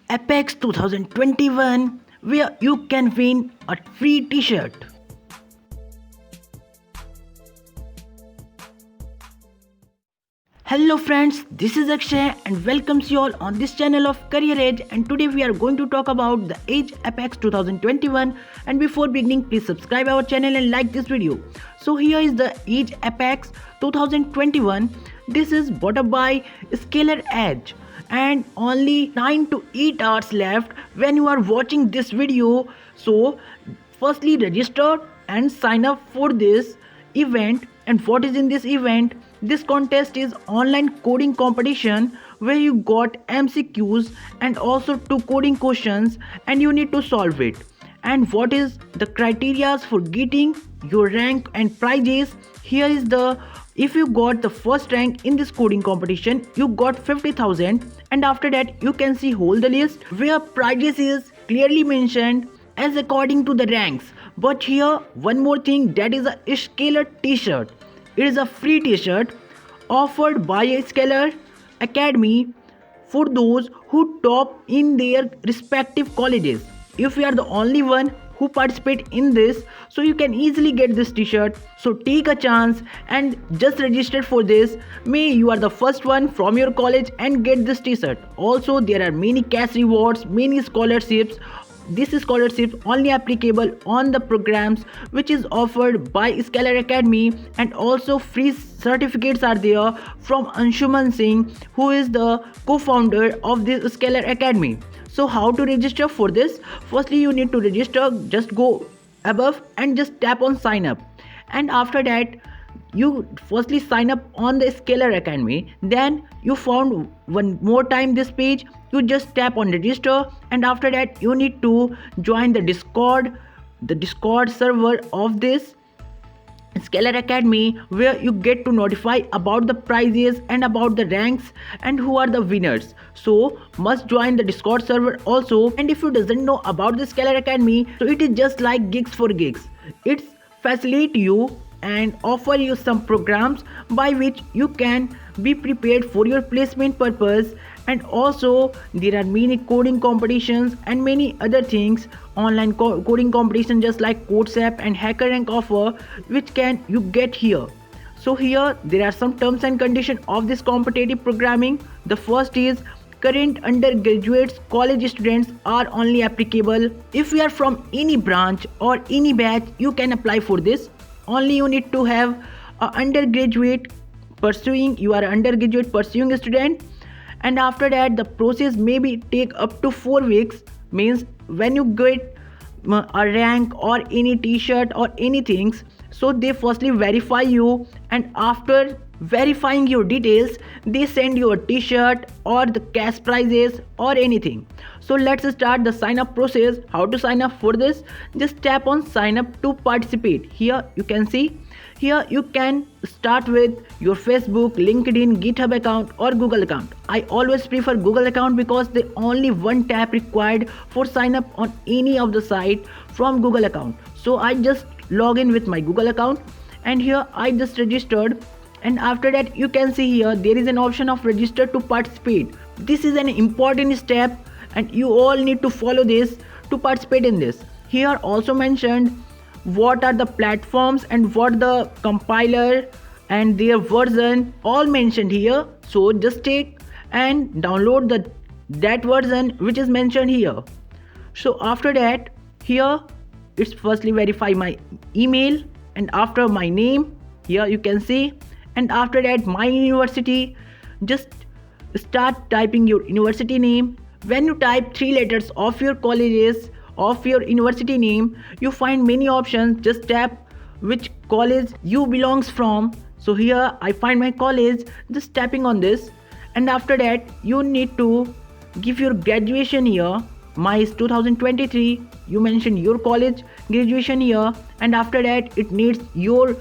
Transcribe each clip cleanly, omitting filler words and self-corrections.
Apex 2021, where you can win a free t-shirt. Hello friends, this is Akshay and welcomes you all on this channel of Career Edge, and today we are going to talk about the Edge Apex 2021. And before beginning, please subscribe our channel and like this video. So here is the Edge Apex 2021. This is brought up by Scalar Edge and only 9 to 8 hours left when you are watching this video. So firstly register and sign up for this event. And what is in this event? This contest is online coding competition where you got MCQs and also 2 coding questions and you need to solve it. And what is the criteria for getting your rank and prizes? Here is the, if you got the first rank in this coding competition, you got 50,000, and after that you can see whole the list where prizes is clearly mentioned as according to the ranks. But here one more thing, that is a Scalar t-shirt. It is a free t-shirt offered by a Scalar Academy for those who top in their respective colleges. If you are the only one who participate in this, so you can easily get this t-shirt. So take a chance and just register for this. May you are the first one from your college and get this t-shirt. Also there are many cash rewards, many scholarships. This scholarship only applicable on the programs which is offered by Scalar Academy, and also free certificates are there from Anshuman Singh, who is the co-founder of this Scalar Academy. So how to register for this? Firstly you need to register, just go above and just tap on sign up, and after that you firstly sign up on the Scalar Academy. Then you found one more time this page, you just tap on register, and after that you need to join the Discord server of this Scalar Academy, where you get to notify about the prizes and about the ranks and who are the winners. So must join the Discord server also. And if you doesn't know about the Scalar Academy, so it is just like Gigs for Gigs. It's facilitate you and offer you some programs by which you can be prepared for your placement purpose. And also there are many coding competitions and many other things, online coding competition just like CodeSap and HackerRank offer, which can you get here. So here there are some terms and conditions of this competitive programming. The first is current undergraduates, college students are only applicable. If you are from any branch or any batch, you can apply for this. Only you need to have a undergraduate pursuing, you are an undergraduate pursuing a student. And after that the process maybe take up to 4 weeks. Means when you get a rank or any t-shirt or anything, so they firstly verify you, and after verifying your details they send you a t-shirt or the cash prizes or anything. So let's start the sign up process. How to sign up for this? Just tap on sign up to participate. Here you can see, here you can start with your Facebook, LinkedIn, GitHub account or Google account. I always prefer Google account because the only one tap required for sign up on any of the site from Google account. So I just log in with my Google account, and here I just registered. And after that you can see here there is an option of register to participate. This is an important step and you all need to follow this to participate in this. Here also mentioned what are the platforms and what the compiler and their version, all mentioned here. So just take and download that version which is mentioned here. So after that here it's firstly verify my email, and after my name here you can see, and after that my university, just start typing your university name. When you type 3 letters of your colleges of your university name, you find many options. Just tap which college you belongs from. So here I find my college, just tapping on this, and after that you need to give your graduation year. My is 2023, you mention your college graduation year, and after that it needs your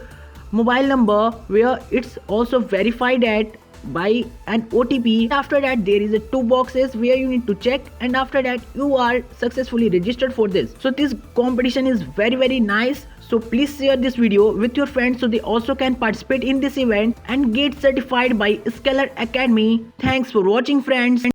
mobile number where it's also verified at by an OTP. After that there is a 2 boxes where you need to check, and after that you are successfully registered for this. So this competition is very nice. So please share this video with your friends so they also can participate in this event and get certified by Scalar Academy. Thanks for watching friends.